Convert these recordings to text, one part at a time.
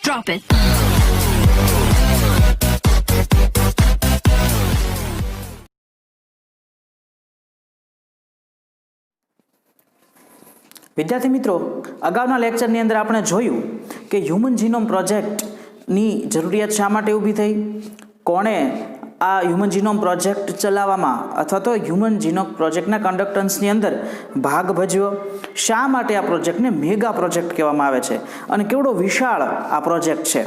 Drop it. વિદ્યાર્થી મિત્રો, અગાઉના લેક્ચરની અંદર આપણે જોયું કે હ્યુમન જીનોમ પ્રોજેક્ટની જરૂરિયાત શા માટે ઊભી થઈ, કોણે આ હ્યુમન જીનોમ પ્રોજેક્ટ ચલાવવામાં અથવા તો હ્યુમન જીનોમ પ્રોજેક્ટના કન્ડક્ટન્સની અંદર ભાગ ભજવ્યો, શા માટે આ પ્રોજેક્ટને મેગા પ્રોજેક્ટ કહેવામાં આવે છે અને કેવડો વિશાળ આ પ્રોજેક્ટ છે.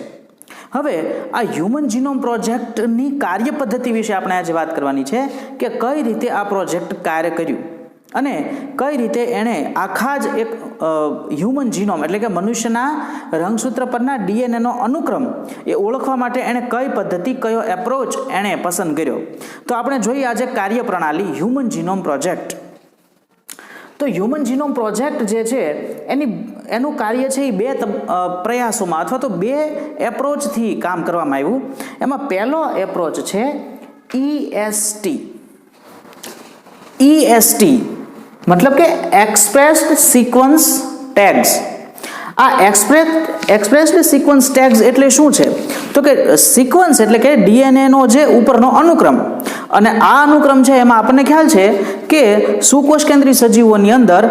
હવે આ હ્યુમન જીનોમ પ્રોજેક્ટની કાર્ય પદ્ધતિ વિશે આપણે આજે વાત કરવાની છે કે કઈ રીતે આ પ્રોજેક્ટ કાર્ય કર્યું અને કઈ રીતે એણે આખા જ એક હ્યુમન જીનોમ એટલે કે મનુષ્યના રંગસૂત્ર પરના ડીએનએનો અનુક્રમ એ ઓળખવા માટે એણે કઈ પદ્ધતિ, કયો એપ્રોચ એણે પસંદ કર્યો. તો આપણે જોઈએ આજે કાર્યપ્રણાલી હ્યુમન જીનોમ પ્રોજેક્ટ. તો હ્યુમન જીનોમ પ્રોજેક્ટ જે છે એનું કાર્ય છે એ બે પ્રયાસોમાં અથવા તો બે એપ્રોચથી કામ કરવામાં આવ્યું. એમાં પહેલો એપ્રોચ છે EST મતલબ કે એક્સપ્રેસ્ડ સિક્વન્સ ટેગ્સ. આ એક્સપ્રેસ્ડ સિક્વન્સ ટેગ્સ એટલે શું છે? તો કે સિક્વન્સ એટલે કે ડીએનએનો જે ઉપરનો અનુક્રમ, અને આ અનુક્રમ છે એમાં આપણને ખ્યાલ છે કે સુકોષ કેન્દ્રી સજીવોની અંદર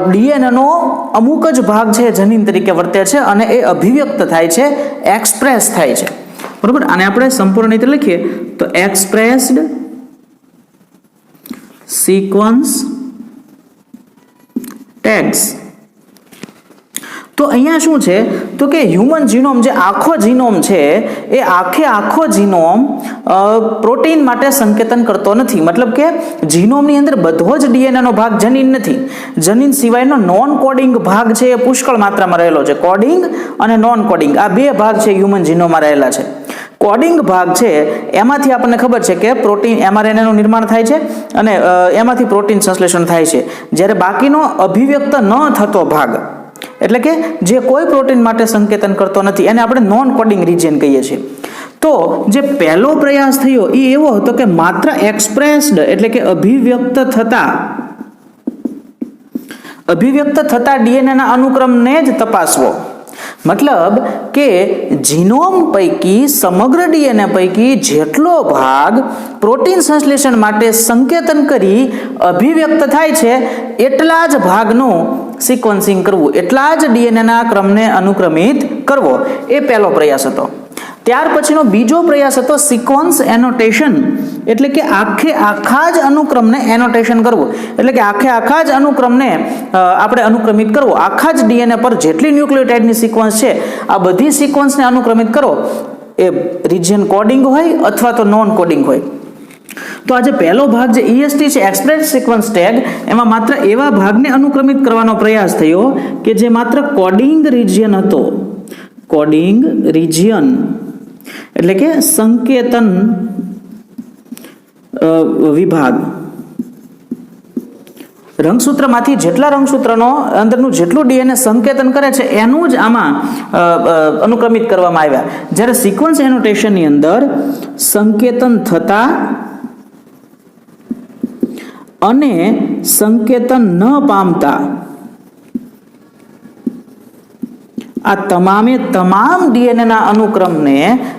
ડીએનએનો અમુક જ ભાગ છે જનીન તરીકે વર્તે છે અને એ અભિવ્યક્ત થાય છે, એક્સપ્રેસ થાય છે. બરોબર, આને આપણે સંપૂર્ણ રીતે લખીએ તો એક્સપ્રેસ્ડ સિક્વન્સ ટેગ્સ. તો અહીંયા શું છે તો કે હ્યુમન જીનોમ જે આખો જીનોમ છે એ આખો જીનોમ પ્રોટીન માટે સંકેતન કરતો નથી. મતલબ કે જીનોમની અંદર બધો જ ડીએનએનો ભાગ જનીન નથી. જનીન સિવાયનો નોન કોડિંગ ભાગ છે એ પુષ્કળ માત્રામાં રહેલો છે. કોડિંગ અને નોન કોડિંગ આ બે ભાગ છે હ્યુમન જીનોમમાં રહેલા છે. કોડિંગ ભાગ છે એમાંથી આપણને ખબર છે કે પ્રોટીન એમઆરએનએનું નિર્માણ થાય છે અને એમાંથી પ્રોટીન સંશ્લેષણ થાય છે. જ્યારે બાકીનો અભિવ્યક્ત ન થતો ભાગ એટલે કે જે કોઈ પ્રોટીન માટે સંકેતન કરતો નથી એને આપણે નોન કોડિંગ રીજિયન કહીએ છીએ. તો જે પહેલો પ્રયાસ થયો એ એવો હતો કે માત્ર એક્સપ્રેસ્ડ એટલે કે અભિવ્યક્ત થતા ડીએનએના અનુક્રમને જ તપાસવો. મતલબ કે જીનોમ પૈકી સમગ્ર ડીએનએ પૈકી જેટલો ભાગ પ્રોટીન સંશ્લેષણ માટે સંકેતન કરી અભિવ્યક્ત થાય છે એટલા જ ભાગનું સિક્વન્સિંગ કરવું, એટલા જ ડીએનએના ક્રમને અનુક્રમિત કરવો, એ પહેલો પ્રયાસ હતો. ત્યાર પછીનો બીજો પ્રયાસ હતો સિક્વન્સ એનોટેશન, એટલે કે આખા જ અનુક્રમને એનોટેશન કરવું, એટલે કે આખા જ અનુક્રમને આપણે અનુક્રમિત કરવો. આખા જ ડીએનએ પર જેટલી ન્યુક્લિયોટાઇડની સિક્વન્સ છે આ બધી સિક્વન્સને અનુક્રમિત કરો, એ રિજિયન કોડિંગ હોય અથવા તો નોન કોડિંગ હોય. તો આજે પહેલો ભાગ જે EST છે એક્સપ્રેસ સિક્વન્સ ટેગ, એમાં માત્ર એવા ભાગને અનુક્રમિત કરવાનો પ્રયાસ થયો કે જે માત્ર કોડિંગ રિજિયન હતો. કોડિંગ રિજિયન એટલે કે સંકેતન વિભાગ. રંગસૂત્રમાંથી જેટલા રંગસૂત્રનો અંદરનું જેટલું ડીએનએ સંકેતન કરે છે એનું જ આમાં અનુક્રમિત કરવામાં આવ્યા. જ્યારે સિક્વન્સ એનોટેશનની અંદર સંકેતન થતા અને સંકેતન ન પામતા આ તમામ ડીએનએના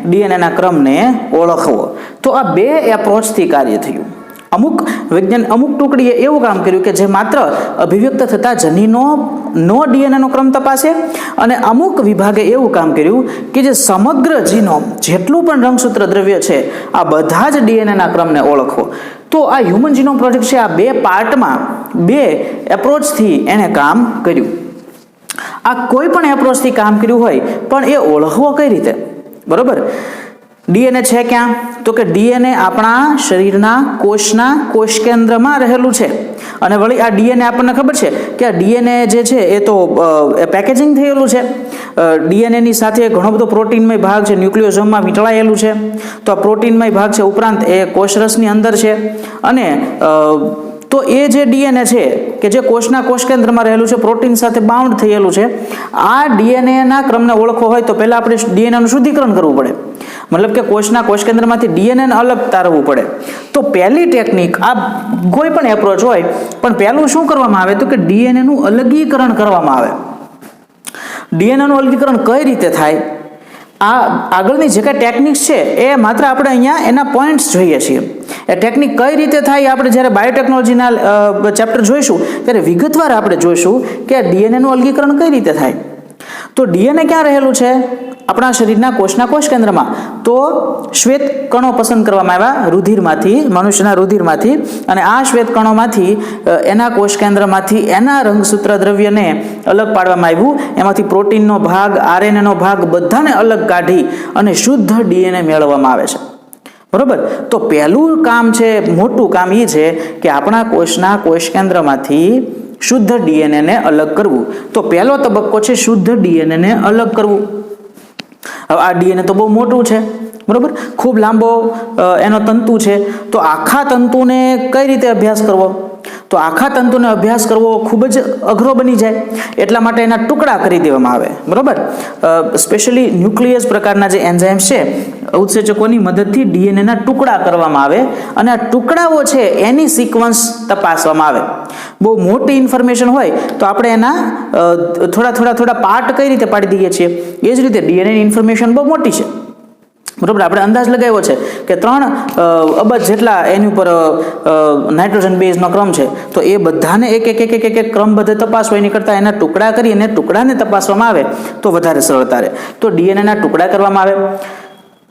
ડીએનએના ક્રમને ઓળખવો. તો આ બે એપ્રોચથી કાર્ય થયું. અમુક ટુકડીએ એવું કામ કર્યું કે જે માત્ર અભિવ્યક્ત થતા જનીનોનો ડીએનએનો ક્રમ તપાસે, અને અમુક વિભાગે એવું કામ કર્યું કે જે સમગ્ર જીનોમ જેટલું પણ રંગસૂત્ર દ્રવ્ય છે આ બધા જ ડીએનએના ક્રમને ઓળખવો. તો આ હ્યુમન જીનોમ પ્રોજેક્ટ છે આ બે પાર્ટમાં બે એપ્રોચથી એણે કામ કર્યું. આ કોઈ પણ એપ્રોચથી કામ કર્યું હોય પણ એ ઓળખવો કઈ રીતે? બરોબર, ડીએનએ છે ક્યાં? તો કે ડીએનએ આપણા શરીરના કોષ કેન્દ્રમાં રહેલું છે. અને વળી આ ડીએનએ આપણને ખબર છે કે આ ડીએનએ જે છે એ તો પેકેજિંગ થયેલું છે. ડીએનએની સાથે ઘણો બધો પ્રોટીનમય ભાગ છે, ન્યુક્લિયોઝોમમાં વીંટળાયેલું છે. તો આ પ્રોટીનમય ભાગ છે ઉપરાંત એ કોષરસની અંદર છે. અને તો એ જે ડીએનએ છે કે જે કોષ કેન્દ્રમાં રહેલું છે, પ્રોટીન સાથે બાઉન્ડ થયેલું છે, આ ડીએનએના ક્રમને ઓળખવો હોય તો પહેલા આપણે ડીએનએનું શુદ્ધિકરણ કરવું પડે. મતલબ કે કોષ કેન્દ્રમાંથી ડીએનએને અલગ તારવવું પડે. તો પહેલી ટેકનિક, આ કોઈ પણ એપ્રોચ હોય પણ પહેલું શું કરવામાં આવે તો કે ડીએનએનું અલગીકરણ કરવામાં આવે. ડીએનએનું અલગીકરણ કઈ રીતે થાય આ આગળની જે કાંઈ ટેકનિક્સ છે એ માત્ર આપણે અહીંયા એના પોઈન્ટ્સ જોઈએ છીએ. એ ટેકનિક કઈ રીતે થાય આપણે જ્યારે બાયોટેકનોલોજીના ચેપ્ટર જોઈશું ત્યારે વિગતવાર આપણે જોઈશું કે આ ડીએનએનું અલગીકરણ કઈ રીતે થાય. તો ડીએનએ ક્યાં રહેલું છે? આપણા શરીરના કોષના કોષ કેન્દ્રમાં. તો શ્વેત કણો પસંદ કરવામાં આવ્યા રુધિરમાંથી, મનુષ્યના રુધિરમાંથી, અને આ શ્વેત કણોમાંથી એના કોષ કેન્દ્રમાંથી એના રંગસૂત્ર દ્રવ્યને અલગ પાડવામાં આવ્યું. એમાંથી પ્રોટીનનો ભાગ, આરએનએનો ભાગ બધાને અલગ કાઢી અને શુદ્ધ ડીએનએ મેળવવામાં આવે છે. બરોબર. તો પહેલું કામ છે, મોટું કામ એ છે કે આપણા કોષના કોષ કેન્દ્રમાંથી શુદ્ધ ડીએનએને અલગ કરવું. તો પહેલો તબક્કો છે શુદ્ધ ડીએનએને અલગ કરવું. હવે આ ડીએનએ તો બહુ મોટું છે, બરોબર, ખૂબ લાંબો એનો તંતુ છે. તો આખા તંતુને કઈ રીતે અભ્યાસ કરવો? તો આખા તંતુને અભ્યાસ કરવો ખૂબ જ અઘરો બની જાય. એટલા માટે એના ટુકડા કરી દેવામાં આવે. બરોબર. સ્પેશિયલી ન્યુક્લિયસ પ્રકારના જે એન્ઝાઇમ્સ છે, ઉત્સેચકોની મદદથી ડીએનએના ટુકડા કરવામાં આવે અને આ ટુકડાઓ છે એની સિક્વન્સ તપાસવામાં આવે. બહુ મોટી ઇન્ફોર્મેશન હોય તો આપણે એના થોડા પાર્ટ કઈ રીતે પાડી દઈએ છીએ. એ જ રીતે ડીએનએની ઇન્ફોર્મેશન બહુ મોટી છે. બરોબર. આપણે અંદાજ લગાવ્યો છે કે 3 અબજ જેટલા એની ઉપર નાઇટ્રોજન બેઝનો ક્રમ છે. તો એ બધાને એક ક્રમ બધે તપાસવો એની કરતાં એના ટુકડા કરી અને ટુકડાને તપાસવામાં આવે તો વધારે સરળતા રહે. તો ડીએનએના ટુકડા કરવામાં આવે.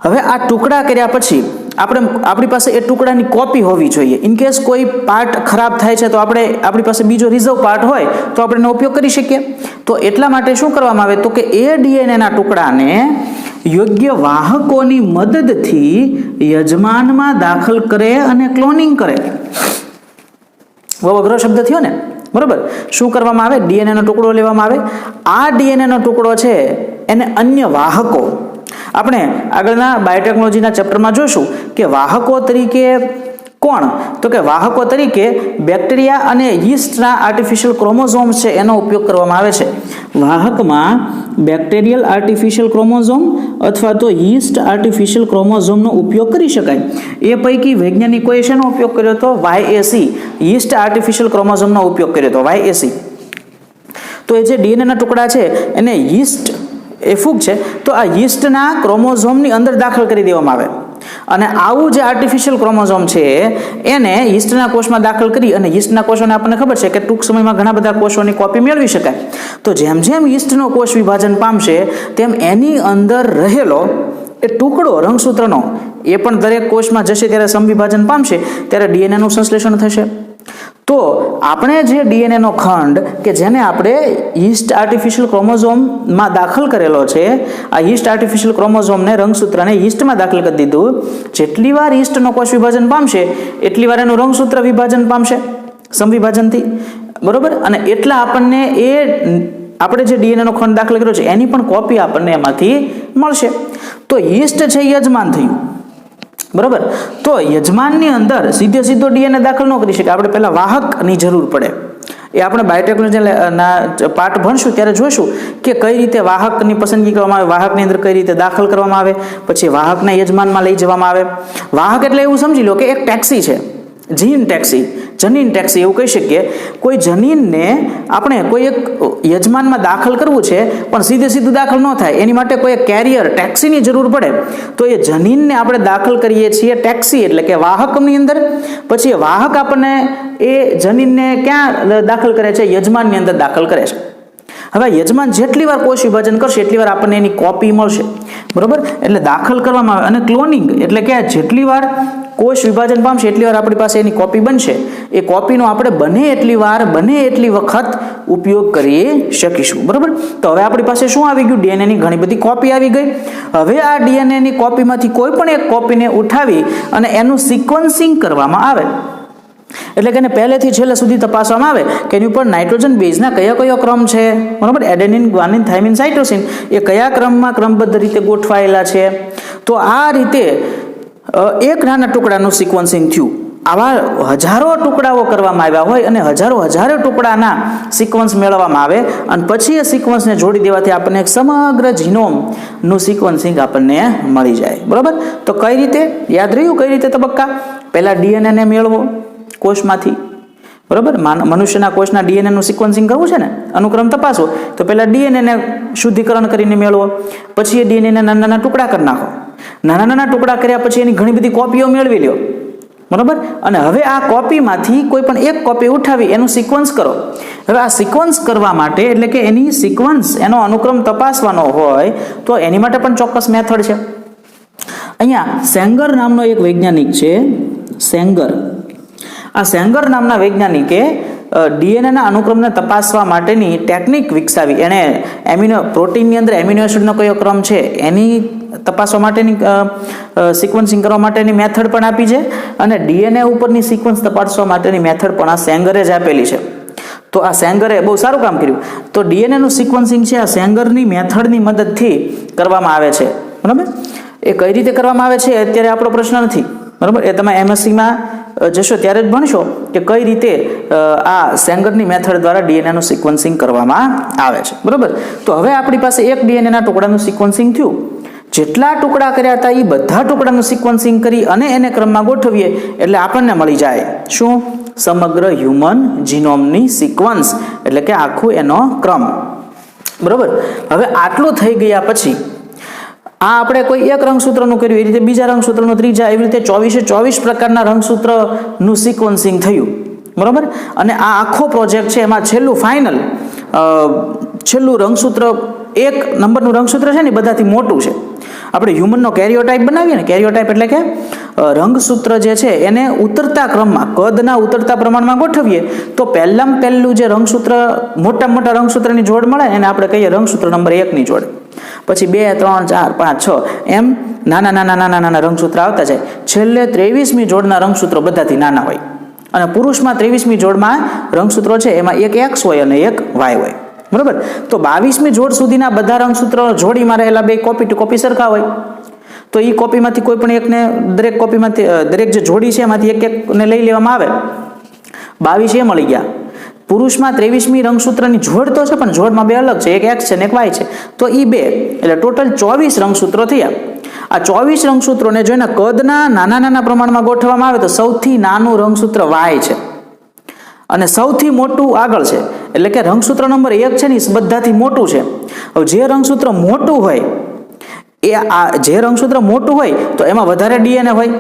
હવે આ ટુકડા કર્યા પછી આપણી પાસે એ ટુકડાની કોપી હોવી જોઈએ. ઇન કેસ કોઈ પાર્ટ ખરાબ થાય છે તો આપણી પાસે બીજો રિઝર્વ પાર્ટ હોય તો આપણે એનો ઉપયોગ કરી શકીએ. તો એટલા માટે શું કરવામાં આવે તો કે એ ડીએનએના ટુકડાને યોગ્ય વાહકોની મદદથી યજમાનમાં દાખલ કરે અને ક્લોનિંગ કરે. બહુ અઘરો શબ્દ થયો ને. બરોબર. શું કરવામાં આવે? ડીએનએનો ટુકડો લેવામાં આવે. આ ડીએનએનો ટુકડો છે એને અન્ય વાહકો, આપણે આગળના બાયોટેકનોલોજીના ચેપ્ટરમાં જોઈશું કે વાહકો તરીકે કોણ? તો કે વાહકો તરીકે બેક્ટેરિયા અને યીસ્ટના આર્ટિફિશિયલ ક્રોમોઝોમ્સ છે એનો ઉપયોગ કરવામાં આવે છે. વાહકમાં બેક્ટેરિયલ આર્ટિફિશિયલ ક્રોમોઝોમ અથવા તો યીસ્ટ આર્ટિફિશિયલ ક્રોમોઝોમનો ઉપયોગ કરી શકાય. એ પૈકી વૈજ્ઞાનિકોએ શેનો ઉપયોગ કર્યો હતો? YAC, યીસ્ટ આર્ટિફિશિયલ ક્રોમોઝોમનો ઉપયોગ કર્યો હતો, YAC. તો એ જે ડીએનએના ટુકડા છે એને યીસ્ટ, એ ફૂગ છે, તો આ યીસ્ટના ક્રોમોઝોમની અંદર દાખલ કરી દેવામાં આવે અને આવું જે આર્ટિફિશિયલ ક્રોમોઝોમ છે એને યીસ્ટના કોષમાં દાખલ કરી અને યીસ્ટના કોષોને આપણને ખબર છે કે ટૂંક સમયમાં ઘણા બધા કોષોની કોપી મેળવી શકાય. તો જેમ જેમ યીસ્ટનો કોષ વિભાજન પામશે તેમ એની અંદર રહેલો એ ટુકડો રંગસૂત્રનો એ પણ દરેક કોષમાં જશે ત્યારે સમવિભાજન પામશે ત્યારે ડીએનએનું સંશ્લેષણ થશે. તો આપણે જે ડીએનએનો ખંડ કે જેને આપણે યીસ્ટ આર્ટિફિશિયલ ક્રોમોઝોમમાં દાખલ કરેલો છે, આ યીસ્ટ આર્ટિફિશિયલ ક્રોમોઝોમને રંગસૂત્રને યીસ્ટમાં દાખલ કરી દીધું. જેટલી વાર યીસ્ટનો કોષ વિભાજન પામશે એટલી વાર એનું રંગસૂત્ર વિભાજન પામશે સમવિભાજનથી. બરોબર. અને એટલા આપણને આપણે જે ડીએનએનો ખંડ દાખલ કર્યો છે એની પણ કોપી આપણને એમાંથી મળશે. તો યીસ્ટ છે યજમાન થયું. બરોબર. તો યજમાનની અંદર સીધો ડીએનએ દાખલ ન કરી શકે. આપણે પહેલા વાહકની જરૂર પડે. એ આપણે બાયોટેકનોલોજીના પાર્ટ ભણશું ત્યારે જોઈશું કે કઈ રીતે વાહકની પસંદગી કરવામાં આવે, વાહકની અંદર કઈ રીતે દાખલ કરવામાં આવે, પછી વાહકને યજમાનમાં લઈ જવામાં આવે. વાહક એટલે એવું સમજી લો કે એક ટેક્સી છે, જનીન ટેક્સી એવું કહી શકીએ. કોઈ જનીનને આપણે કોઈ એક યજમાનમાં દાખલ કરવું છે પણ સીધું દાખલ ન થાય એની માટે કોઈ કેરિયર ટેક્સીની જરૂર પડે. તો એ જનીનને આપણે દાખલ કરીએ છીએ ટેક્સી એટલે કે વાહકની અંદર. પછી એ વાહક આપણને એ જનીનને ક્યાં દાખલ કરે છે? યજમાનની અંદર દાખલ કરે છે. હવે યજમાન જેટલી વાર કોષ વિભાજન કરશે એટલી વાર આપણને એની કોપી મળશે. બરોબર. એટલે દાખલ કરવામાં આવે. અને ક્લોનિંગ એટલે કે જેટલી વાર કોષ વિભાજન પામશે એટલી વાર આપણી પાસે એની કોપી બનશે. એ કોપીનો આપણે બને એટલી વખત ઉપયોગ કરી શકીશું. બરોબર. તો હવે આપણી પાસે શું આવી ગયું? ડીએનએની ઘણી બધી કોપી આવી ગઈ. હવે આ ડીએનએની કોપીમાંથી કોઈ પણ એક કોપીને ઉઠાવી અને એનું સિક્વન્સિંગ કરવામાં આવે. એટલે કે એને પહેલેથી છેલ્લે સુધી તપાસવામાં આવે કે એની ઉપર નાઇટ્રોજન બેઝના કયો ક્રમ છે. બરોબર. એડેનિન, ગ્વાનિન, થાઇમિન, સાઇટોસિન એ કયા ક્રમમાં ક્રમબદ્ધ રીતે ગોઠવાયેલા છે. તો આ રીતે એક નાના ટુકડાનું સિક્વન્સિંગ થયું. આવા હજારો ટુકડાઓ કરવામાં આવ્યા હોય અને હજારો ટુકડાના સિક્વન્સ મેળવવામાં આવે અને પછી એ સિક્વન્સને જોડી દેવાથી આપણને એક સમગ્ર જીનોમનું સિક્વન્સિંગ આપણને મળી જાય. બરોબર. તો કઈ રીતે યાદ રહ્યું? કઈ રીતે તબક્કા? પહેલા ડીએનએને મેળવો કોષમાંથી, બરાબર. મનુષ્યના કોષના ડીએનએનું સિક્વન્સિંગ કરવું છે ને, અનુક્રમ તપાસો, તો પહેલાં ડીએનએને શુદ્ધિકરણ કરીને મેળવો, પછી એ ડીએનએના નાના નાના ટુકડા કરી નાખો. નાના નાના ટુકડા કર્યા પછી એની ઘણી બધી કોપીઓ મેળવી લો, બરાબર. અને હવે આ કોપીમાંથી કોઈ પણ એક કોપી ઉઠાવી એનું સિક્વન્સ કરો. હવે આ સિક્વન્સ કરવા માટે, એટલે કે એની સિક્વન્સ, એનો અનુક્રમ તપાસવાનો હોય તો એની માટે પણ ચોક્કસ મેથડ છે. અહીંયા સેંગર નામનો એક વૈજ્ઞાનિક છે, સેંગર. આ સેંગર નામના વૈજ્ઞાનિકે ડીએનએના અનુક્રમને તપાસવા માટેની ટેકનિક વિકસાવી. એણે પ્રોટીનની અંદર એમિનો એસિડનો કયો ક્રમ છે એની તપાસવા માટેની સિક્વન્સિંગ કરવા માટેની મેથડ પણ આપી છે, અને ડીએનએ ઉપરની સિક્વન્સ તપાસવા માટેની મેથડ પણ આ સેંગરે જ આપેલી છે. તો આ સેંગરે બહુ સારું કામ કર્યું. તો ડીએનએનું સિક્વન્સિંગ છે આ સેંગરની મેથડની મદદથી કરવામાં આવે છે, બરાબર. એ કઈ રીતે કરવામાં આવે છે અત્યારે આપણો પ્રશ્ન નથી, બરાબર. એ તમે એમએસસીમાં જશો ત્યારે જ ભણશો કે કઈ રીતે આ સેંગરની મેથડ દ્વારા ડીએનએનું સિક્વન્સિંગ કરવામાં આવે છે, બરાબર. તો હવે આપણી પાસે એક ડીએનએના ટુકડાનું સિક્વન્સિંગ થયું. જેટલા ટુકડા કર્યા હતા એ બધા ટુકડાનું સિક્વન્સિંગ કરી અને એને ક્રમમાં ગોઠવીએ એટલે આપણને મળી જાય શું? સમગ્ર હ્યુમન જીનોમની સિક્વન્સ, એટલે કે આખું એનો ક્રમ, બરાબર. હવે આટલું થઈ ગયા પછી આ આપણે કોઈ એક રંગસૂત્રનું કર્યું, એ રીતે બીજા રંગસૂત્રનું, ત્રીજા, એવી રીતે 24 પ્રકારના રંગસૂત્રનું સિક્વન્સિંગ થયું, બરાબર. અને આ આખો પ્રોજેક્ટ છે એમાં છેલ્લું રંગસૂત્ર, 1 નંબરનું રંગસૂત્ર છે ને બધાથી મોટું છે. આપણે હ્યુમનનો કેરિયોટાઇપ બનાવીએ ને, કેરિયોટાઇપ એટલે કે રંગસૂત્ર જે છે એને ઉતરતા ક્રમમાં, કદના ઉતરતા પ્રમાણમાં ગોઠવીએ તો પહેલું જે રંગસૂત્ર, મોટા રંગસૂત્રની જોડ મળે એને આપણે કહીએ રંગસૂત્ર નંબર 1ની જોડ. પછી 2, 3, 4, 5, 6 એમ નાના રંગસૂત્ર આવતા જાય. છેલ્લે 23મી જોડના રંગસૂત્રો બધાથી નાના હોય. અને પુરુષમાં 23મી જોડમાં રંગસૂત્રો છે એમાં એક X હોય અને એક Y હોય, બરાબર. તો 22મી જોડ સુધીના બધા રંગસૂત્રો જોડીમાં રહેલા બે કોપી ટુ કોપી સરખા હોય. તો એ કોપીમાંથી કોઈ પણ એકને, દરેક જે જોડી છે એમાંથી એકને લઈ લેવામાં આવે. 22 એ મળી ગયા. પુરુષમાં 23મી રંગસૂત્રની જોડ તો છે પણ જોડમાં બે અલગ છે, એક X છે ને એક Y છે. તો એ 2 એટલે ટોટલ 24 રંગસૂત્રો થયા. આ 24 રંગસૂત્રોને જો એના કદના નાના પ્રમાણમાં ગોઠવવામાં આવે તો સૌથી નાનું રંગસૂત્ર Y છે અને સૌથી મોટું આગળ છે. એટલે કે રંગસૂત્ર નંબર 1 છે ને એ બધાથી મોટું છે. હવે જે રંગસૂત્ર મોટું હોય તો એમાં વધારે ડીએનએ હોય.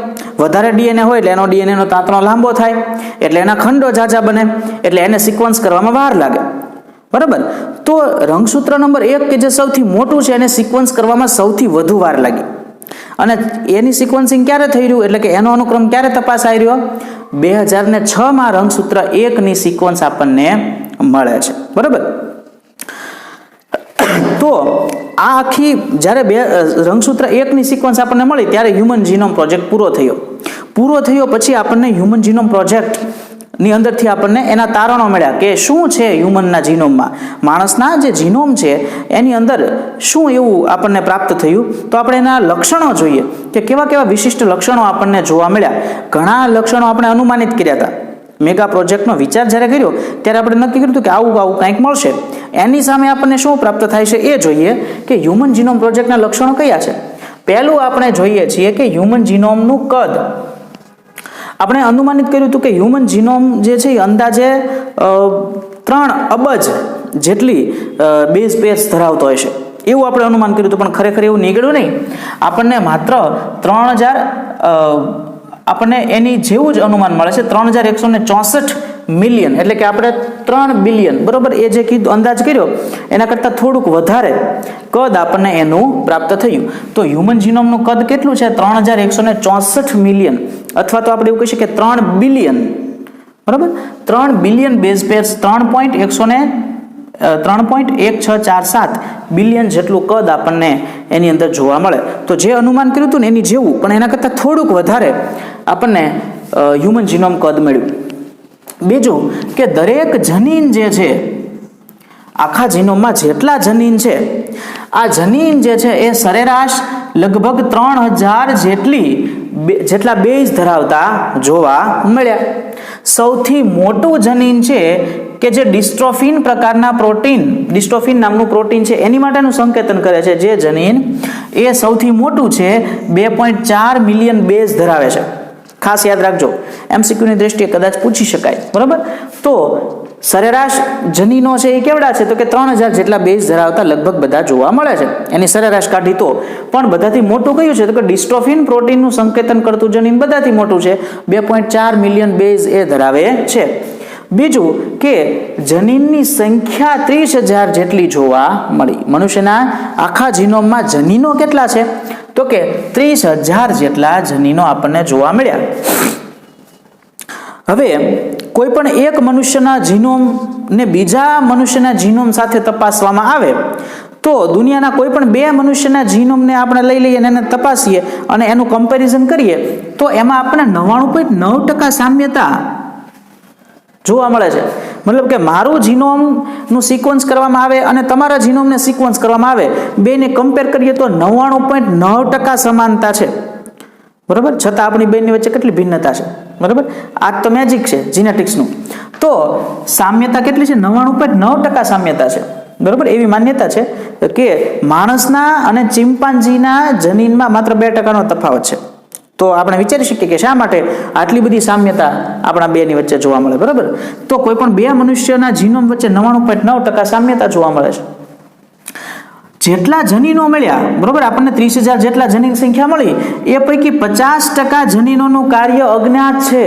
વધારે ડીએનએ હોય એટલે એનો ડીએનએનો તાંતણો લાંબો થાય, એટલે એના ખંડો ઝાઝા બને, એટલે એને સિક્વન્સ કરવામાં વાર લાગે, બરાબર. તો રંગસૂત્ર નંબર 1 કે જે સૌથી મોટું છે એને સિક્વન્સ કરવામાં સૌથી વધુ વાર લાગી. અને એની સિક્વન્સિંગ ક્યારે થઈ રહ્યું, એટલે કે એનો અનુક્રમ ક્યારે તપાસાઈ રહ્યો? 2006માં રંગસૂત્ર 1ની સિક્વન્સ આપણને મળે છે, બરાબર. તો આ આખી જ્યારે રંગસૂત્ર 1ની સિક્વન્સ આપણને મળી ત્યારે હ્યુમન જીનોમ પ્રોજેક્ટ પૂરો થયો. પછી આપણને હ્યુમન જીનોમ પ્રોજેક્ટ ની અંદરથી આપણને એના તારણો મળ્યા કે શું છે હ્યુમનના જીનોમમાં, માણસના જે જીનોમ છે એની અંદર શું એવું આપણને પ્રાપ્ત થયું. તો આપણે એના લક્ષણો જોઈએ કે કેવા વિશિષ્ટ લક્ષણો આપણને જોવા મળ્યા. ઘણા લક્ષણો આપણે અનુમાનિત કર્યા હતા. મેગા પ્રોજેક્ટનો વિચાર જ્યારે કર્યો ત્યારે આપણે નક્કી કર્યું કે આવું કંઈક મળશે. એની સામે આપણને શું પ્રાપ્ત થાય છે એ જોઈએ કે હ્યુમન જીનોમ પ્રોજેક્ટના લક્ષણો કયા છે. પહેલું આપણે જોઈએ છીએ કે હ્યુમન જીનોમનું કદ. આપણે અનુમાનિત કર્યું હતું કે હ્યુમન જીનોમ જે છે એ અંદાજે 3 અબજ જેટલી બેઝ પેર્સ ધરાવતો હશે એવું આપણે અનુમાન કર્યું હતું, પણ ખરેખર એવું નીકળ્યું નહીં. આપણને માત્ર 3000 આપણને એની જેવું જ અનુમાન મળે છે, 3164 મિલિયન, એટલે કે આપણે 3 બિલિયન, બરોબર, એ જે કીધું અંદાજ કર્યો એના કરતાં થોડુંક વધારે કદ આપણને એનું પ્રાપ્ત થયું. તો હ્યુમન જીનોમનું કદ કેટલું છે? 3164 મિલિયન, અથવા તો આપણે એવું કહી શકીએ 3 બિલિયન, બરાબર. 3 બિલિયન બેઝ પેર્સ, 3.1647 બિલિયન જેટલું કદ આપણને એની અંદર જોવા મળે. તો જે અનુમાન કર્યું હતું ને એની જેવું પણ એના કરતાં થોડુંક વધારે આપણને હ્યુમન જીનોમ કદ મળ્યું. બીજું કે દરેક જનીન જે છે, આખા જીનોમમાં જેટલા જનીન છે, આ જનીન જે છે એ સરેરાશ લગભગ 3000 જેટલા બેઝ ધરાવતા જોવા મળ્યા. સૌથી મોટું જનીન છે કે જે ડિસ્ટ્રોફિન પ્રકારના પ્રોટીન, ડિસ્ટ્રોફિન નામનું પ્રોટીન છે એની માટેનું સંકેતન કરે છે જે જનીન, એ સૌથી મોટું છે, 2.4 મિલિયન બેઝ ધરાવે છે. ખાસ યાદ રાખજો, એમસીક્યુની દ્રષ્ટિએ કદાચ પૂછી શકાય, બરાબર. તો સરેરાશ જનીનો છે એ કેવડા છે? તો કે 3000 જેટલા બેઝ ધરાવતા લગભગ બધા જોવા મળે છે. એની સરેરાશ કાઢી તો પણ બધાથી મોટું કયું છે? તો કે ડિસ્ટ્રોફિન પ્રોટીનનું સંકેતન કરતું જનીન બધાથી મોટું છે, 2.4 મિલિયન બેઝ એ ધરાવે છે. બીજું કે જનીનની સંખ્યા 30,000 જેટલી જોવા મળી. મનુષ્યના આખા જીનોમમાં જનીનો કેટલા છે? તો કે 30,000 જેટલા જનીનો આપણને જોવા મળ્યા. હવે કોઈ પણ એક મનુષ્યના જીનોમ ને બીજા મનુષ્યના જીનોમ સાથે તપાસવામાં આવે તો દુનિયાના કોઈ પણ બે મનુષ્યના જીનોમને આપણે લઈ લઈએ અને એને તપાસીએ અને એનું કમ્પેરિઝન કરીએ તો એમાં આપણને 99.9% સામ્યતા જોવા મળે છે. મતલબ કે મારું જીનોમનું સિક્વન્સ કરવામાં આવે અને તમારા જીનોમને સિક્વન્સ કરવામાં આવે, બેને કમ્પેર કરીએ તો 99.9% સમાનતા છે, બરાબર. છતાં આપણી બેની વચ્ચે કેટલી ભિન્નતા છે, બરાબર. આ તો મેજિક છે જીનેટિક્સનું. તો સામ્યતા કેટલી છે? 99.9% સામ્યતા છે, બરાબર. એવી માન્યતા છે કે માણસના અને ચિમ્પાન્જીના જનીનમાં માત્ર 2%નો તફાવત છે. તો આપણે વિચારી શકીએ કે શા માટે આટલી બધી સામ્યતા આપણા બેની વચ્ચે જોવા મળે, બરાબર. તો કોઈ પણ બે મનુષ્યના જીનોમ વચ્ચે 99.9% સામ્યતા જોવા મળે છે. જેટલા જનીનો મળ્યા, બરોબર, આપણને 30,000 જેટલા જનીન સંખ્યા મળી, એ પૈકી 50% જનીનોનું કાર્ય અજ્ઞાત છે.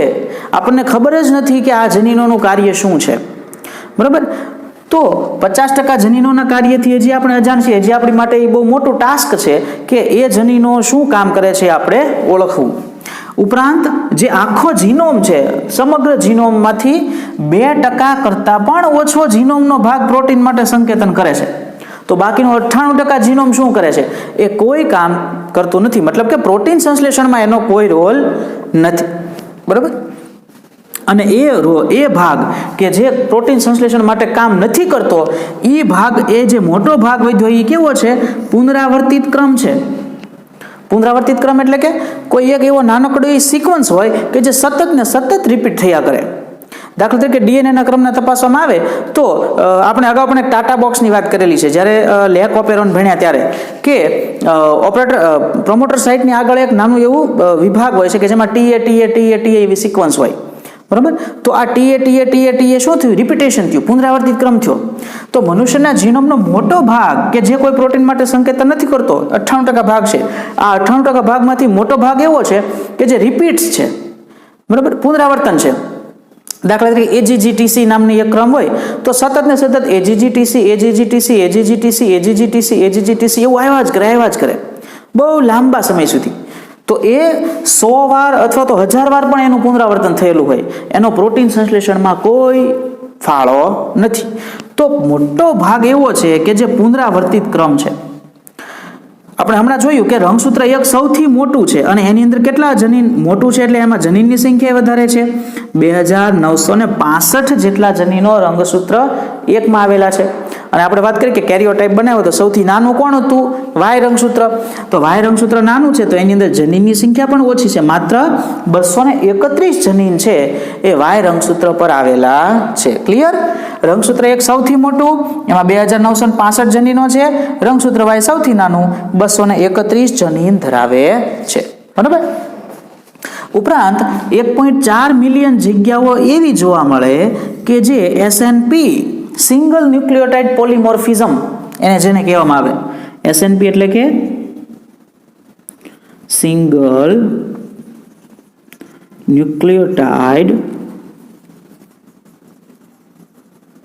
આપણને ખબર જ નથી કે આ જનીનોનું કાર્ય શું છે, બરાબર. તો 50% જનીનોના કાર્યથી હજી આપણે અજાણ છીએ. હજી આપણી માટે એ બહુ મોટું ટાસ્ક છે કે એ જનીનો શું કામ કરે છે આપણે ઓળખવું. ઉપરાંત જે આખો જીનોમ છે, સમગ્ર જીનોમમાંથી 2% કરતાં પણ ઓછો જીનોમનો ભાગ પ્રોટીન માટે સંકેતન કરે છે. તો બાકીનો 98% જીનોમ શું કરે છે? એ કોઈ કામ કરતું નથી. મતલબ કે પ્રોટીન સંશ્લેષણમાં એનો કોઈ રોલ નથી, બરાબર. અને એ ભાગ કે જે પ્રોટીન સંશ્લેષણ માટે કામ નથી કરતો, એ ભાગ, એ જે મોટો ભાગ વધ્યો, એ કેવો છે? પુનરાવર્તિત ક્રમ છે. પુનરાવર્તિત ક્રમ એટલે કે કોઈ એક એવો નાનકડો સિક્વન્સ હોય કે જે સતત ને સતત રિપીટ થયા કરે. દાખલા તરીકે ડીએનએના ક્રમને તપાસવામાં આવે તો આપણે અગાઉ પણ એક ટાટા બોક્સની વાત કરેલી છે જ્યારે લેક ઓપેરોન ભણ્યા ત્યારે, કે પ્રમોટર સાઇટની આગળ એક નાનું એવું વિભાગ હોય છે કે જેમાં ટીએ એવી સિક્વન્સ હોય, બરાબર. તો આ ટીએ શું થયું? રિપીટેશન થયું, પુનરાવર્તિત ક્રમ થયો. તો મનુષ્યના જીનોમનો મોટો ભાગ કે જે કોઈ પ્રોટીન માટે સંકેતન નથી કરતો, 98% ભાગ છે. આ 98% ભાગમાંથી મોટો ભાગ એવો છે કે જે રિપીટ્સ છે, બરાબર, પુનરાવર્તન છે. દાખલા તરીકે એજીજીટીસી નામની એક ક્રમ હોય તો સતત ને સતત એજીજીટીસી એવું આવ્યા જ કરે બહુ લાંબા સમય સુધી. તો એ 100 વાર અથવા તો 1000 વાર પણ એનું પુનરાવર્તન થયેલું હોય, એનો પ્રોટીન સંશ્લેષણમાં કોઈ ફાળો નથી. તો મોટો ભાગ એવો છે કે જે પુનરાવર્તિત ક્રમ છે. આપણે હમણાં જોયું કે રંગસૂત્ર એક સૌથી મોટું છે અને એની અંદર કેટલા જનીન મોટું છે એટલે એમાં જનીનની સંખ્યા વધારે છે. 2965 જેટલા જનીનો રંગસૂત્ર એકમાં આવેલા છે. અને આપણે વાત કરીએ કે કેરિયોટાઇપ બનાવ્યો તો સૌથી નાનું કોણ હતું? વાય રંગસૂત્ર. તો વાય રંગસૂત્ર નાનું છે તો એની અંદર જનીનની સંખ્યા પણ ઓછી છે. માત્ર 231 જનીન છે એ વાય રંગસૂત્ર પર આવેલા છે. ક્લિયર? રંગસૂત્ર એક સૌથી મોટું, એમાં 2965 જનીનો છે. રંગસૂત્ર વાય સૌથી નાનું, 231 જનીન ધરાવે છે, બરાબર. ઉપરાંત 1.4 મિલિયન જગ્યાઓ એવી જોવા મળે કે જે એસએનપી, સિંગલ ન્યુક્લિયોટાઇડ પોલિમોર્ફિઝમ, એને જેને કહેવામાં આવે. એસએનપી એટલે કે સિંગલ ન્યુક્લિયોટાઇડ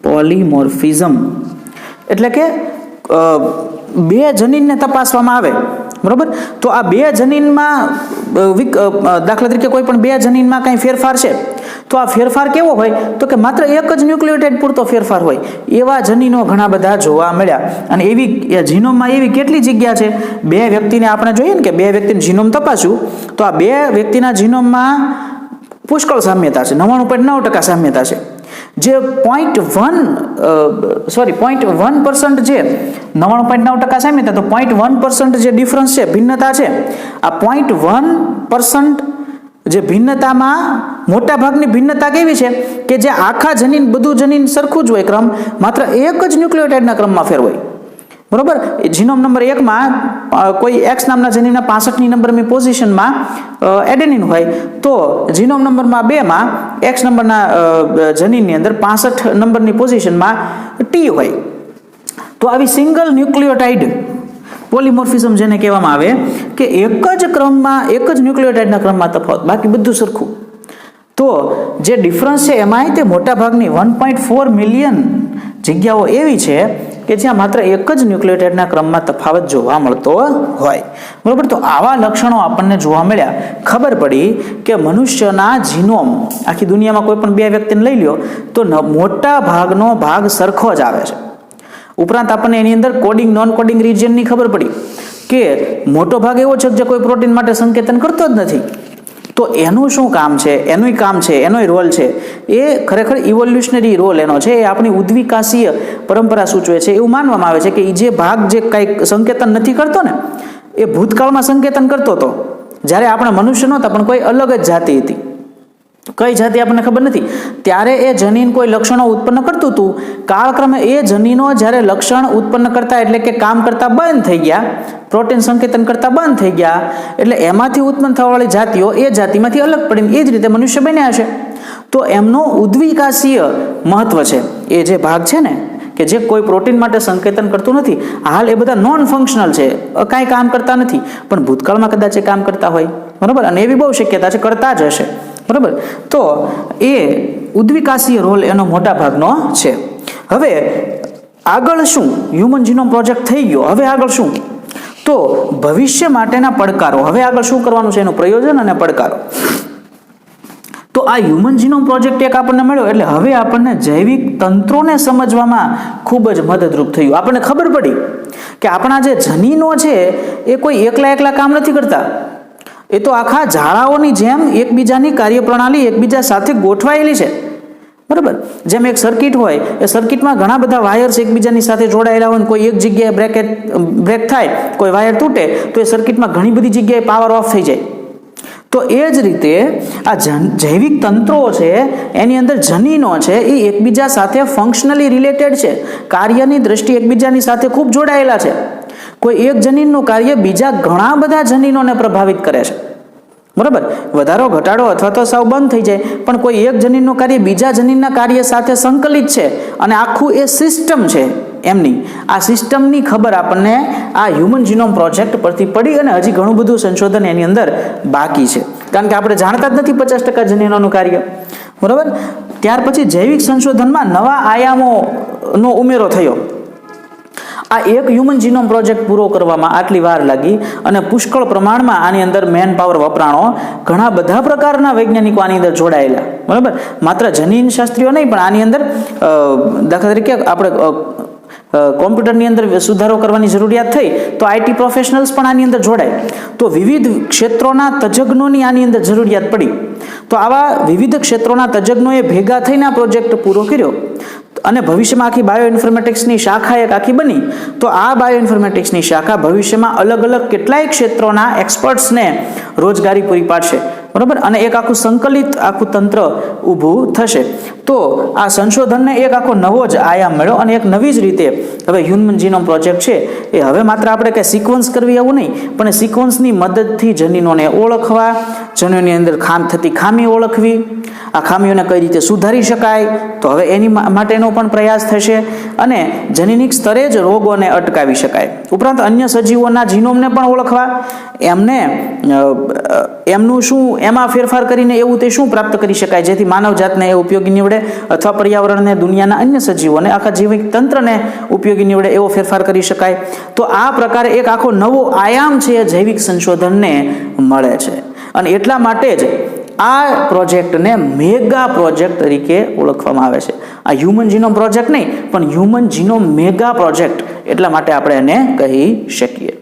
પોલિમોર્ફિઝમ એટલે કે બે જનીનને તપાસવામાં આવે, બરોબર. તો આ બે જનીનમાં દાખલા તરીકે કોઈ પણ બે જનીનમાં કંઈ ફેરફાર છે તો આ ફેરફાર કેવો હોય? તો કે માત્ર એક જ ન્યુક્લિયોટાઇડ પૂરતો ફેરફાર હોય એવા જનીનો ઘણા બધા જોવા મળ્યા. અને એવી જીનોમમાં એવી કેટલી જગ્યા છે? બે વ્યક્તિને આપણે જોઈએ ને કે બે વ્યક્તિનું જીનોમ તપાસ્યું તો આ બે વ્યક્તિના જીનોમમાં પુષ્કળ સામ્યતા છે, 99.9% સામ્યતા છે. જે 0.1% જે 99.9% સામ્યતા, તો 0.1% જે ડિફરન્સ છે, ભિન્નતા છે, આ 0.1% જે ભિન્નતામાં મોટા ભાગની ભિન્નતા કેવી છે કે જે આખા જનીન, બધું જનીન સરખું જ હોય ક્રમ, માત્ર એક જ ન્યુક્લિયોટાઇડના ક્રમમાં ફેર હોય. બરોબર. જીનોમ નંબર 1માં કોઈ એક્સ નામના જનીનના 65મી નંબરની પોઝિશનમાં એડેનિન હોય, તો જીનોમ નંબરમાં 2માં એક્સ નંબરના જનીનની અંદર 65 નંબરની પોઝિશનમાં ટી હોય. તો આવી સિંગલ ન્યુક્લિયોટાઇડ પોલિમોર્ફિઝમ જેને કહેવામાં આવે કે એક જ ક્રમમાં એક જ ન્યુક્લિયોટાઇડના ક્રમમાં તફાવત, બાકી બધું સરખું. તો જે ડિફરન્સ છે એમાંય તે મોટાભાગની 1.4 મિલિયન જગ્યાઓ એવી છે કે જ્યાં માત્ર એક જ ન્યુક્લિયોટાઇડના ક્રમમાં તફાવત જોવા મળતો હોય. બરોબર. તો આવા લક્ષણો આપણને જોવા મળ્યા. ખબર પડી કે મનુષ્યના જીનોમ, આખી દુનિયામાં કોઈ પણ 2 વ્યક્તિને લઈ લ્યો તો મોટા ભાગનો ભાગ સરખો જ આવે છે. ઉપરાંત આપણને એની અંદર કોડિંગ નોન કોડિંગ રિજિયનની ખબર પડી કે મોટો ભાગ એવો છે કે જે કોઈ પ્રોટીન માટે સંકેતન કરતો જ નથી. તો એનું શું કામ છે, એનુંય કામ છે, એનોય રોલ છે, એ ખરેખર ઇવોલ્યુશનરી રોલ એનો છે. એ આપણી ઉદ્વિકાસીય પરંપરા સૂચવે છે. એવું માનવામાં આવે છે કે એ જે ભાગ જે કંઈક સંકેતન નથી કરતો ને, એ ભૂતકાળમાં સંકેતન કરતો હતો જ્યારે આપણે મનુષ્ય નહોતા પણ કોઈ અલગ જ જાતિ હતી. કઈ જાતિ આપણને ખબર નથી. ત્યારે એ જનીન કોઈ લક્ષણો ઉત્પન્ન કરતું હતું. કાળક્રમે એ જનીનો જ્યારે લક્ષણ ઉત્પન્ન કરતા એટલે કે કામ કરતા બંધ થઈ ગયા, પ્રોટીન સંકેતન કરતા બંધ થઈ ગયા, એટલે એમાંથી ઉત્પન્ન થવાવાળી જાતિઓ એ જાતિમાંથી અલગ પડીને એ જ રીતે મનુષ્ય બન્યા છે. તો એમનો ઉદ્વિકાસીય મહત્વ છે. એ જે ભાગ છે ને કે જે કોઈ પ્રોટીન માટે સંકેતન કરતું નથી, હાલ એ બધા નોન ફંક્શનલ છે, કાંઈ કામ કરતા નથી, પણ ભૂતકાળમાં કદાચ એ કામ કરતા હોય. બરાબર. અને એવી બહુ શક્યતા છે કરતા જ હશે. બરાબર. તો એ ઉદ્વિકાસીય રોલ એનો મોટા ભાગનો છે. હવે આગળ શું? હ્યુમન જીનોમ પ્રોજેક્ટ થઈ ગયો. હવે આગળ શું? તો ભવિષ્ય માટેના પડકારો. હવે આગળ શું કરવાનું છે, એનું પ્રયોજન અને પડકારો. તો આ હ્યુમન જીનોમ પ્રોજેક્ટ એક આપણને મળ્યો એટલે હવે આપણને જૈવિક તંત્રોને સમજવામાં ખૂબ જ મદદરૂપ થયું. આપણને ખબર પડી કે આપણા જે જનીનો છે એ કોઈ એકલા કામ નથી કરતા. એ તો આખા ઝાડાઓની જેમ એકબીજાની કાર્યપ્રણાલી એકબીજા સાથે ગોઠવાયેલી છે. બરાબર. જેમ એક સર્કિટ હોય, એ સર્કિટમાં ઘણા બધા વાયર્સ એકબીજાની સાથે જોડાયેલા હોય, કોઈ એક જગ્યાએ બ્રેક થાય, કોઈ વાયર તૂટે તો એ સર્કિટમાં ઘણી બધી જગ્યાએ પાવર ઓફ થઈ જાય. તો એ જ રીતે આ જૈવિક તંત્રો છે એની અંદર જનીનો છે એ એકબીજા સાથે ફંક્શનલી રિલેટેડ છે, કાર્યની દ્રષ્ટિએ એકબીજાની સાથે ખૂબ જોડાયેલા છે. કોઈ એક જનીનનું કાર્ય બીજા ઘણા બધા જનીનોને પ્રભાવિત કરે છે. બરાબર. વધારો ઘટાડો અથવા તો સાવ બંધ થઈ જાય, પણ કોઈ એક જનીનનું કાર્ય બીજા જનીનના કાર્ય સાથે સંકલિત છે અને આખું એ સિસ્ટમ છે એમની. આ સિસ્ટમની ખબર આપણને આ હ્યુમન જીનોમ પ્રોજેક્ટ પરથી પડી અને હજી ઘણું બધું સંશોધન એની અંદર બાકી છે, કારણ કે આપણે જાણતા જ નથી 50% જનીનોનું કાર્ય. બરાબર. ત્યાર પછી જૈવિક સંશોધનમાં નવા આયામોનો ઉમેરો થયો. આ એક હ્યુમન જીનોમ પ્રોજેક્ટ પૂરો કરવામાં આટલી વાર લાગી અને પુષ્કળ પ્રમાણમાં આની અંદર મેન પાવર વપરાણો. ઘણા બધા પ્રકારના વૈજ્ઞાનિકો આની અંદર જોડાયેલા. બરાબર. માત્ર જનીન શાસ્ત્રીઓ નહીં, પણ આની અંદર દાખલા તરીકે આપણે કોમ્પ્યુટરની અંદર સુધારો કરવાની જરૂરિયાત થઈ તો આઈટી પ્રોફેશનલ્સ પણ આની અંદર જોડાય. તો વિવિધ ક્ષેત્રોના તજજ્ઞોની આની અંદર જરૂરિયાત પડી. તો આવા વિવિધ ક્ષેત્રોના તજજ્ઞોએ ભેગા થઈને આ પ્રોજેક્ટ પૂરો કર્યો અને ભવિષ્યમાં આખી બાયોઇન્ફોર્મેટિક્સની શાખા એક આખી બની. તો આ બાયોઇન્ફોર્મેટિક્સની શાખા ભવિષ્યમાં અલગ અલગ કેટલાય ક્ષેત્રોના એક્સપર્ટ્સને રોજગારી પૂરી પાડશે. બરાબર. અને એક આખું સંકલિત આખું તંત્ર ઊભું થશે. તો આ સંશોધનને એક આખો નવો જ આયામ મળ્યો અને એક નવી જ રીતે હવે હ્યુમન જીનોમ પ્રોજેક્ટ છે એ હવે માત્ર આપણે કંઈ સિક્વન્સ કરવી એવું નહીં, પણ એ સિક્વન્સની મદદથી જનીનોને ઓળખવા, જનીનોની અંદર થતી ખામી ઓળખવી, આ ખામીઓને કઈ રીતે સુધારી શકાય, તો હવે એની માટેનો પણ પ્રયાસ થશે અને જનીનિક સ્તરે જ રોગોને અટકાવી શકાય. ઉપરાંત અન્ય સજીવોના જીનોમને પણ ઓળખવા, એમનું શું એમાં ફેરફાર કરીને એવું તે શું પ્રાપ્ત કરી શકાય જેથી માનવ જાતને એ ઉપયોગી નીવડે અથવા પર્યાવરણને, દુનિયાના અન્ય સજીવોને, આખા જૈવિક તંત્રને ઉપયોગી નીવડે એવો ફેરફાર કરી શકાય. તો આ પ્રકારે એક આખો નવો આયામ છે એ જૈવિક સંશોધનને મળે છે. અને એટલા માટે જ આ પ્રોજેક્ટને મેગા પ્રોજેક્ટ તરીકે ઓળખવામાં આવે છે. આ હ્યુમન જીનોમ પ્રોજેક્ટ નહીં, પણ હ્યુમન જીનોમ મેગા પ્રોજેક્ટ એટલા માટે આપણે એને કહી શકીએ.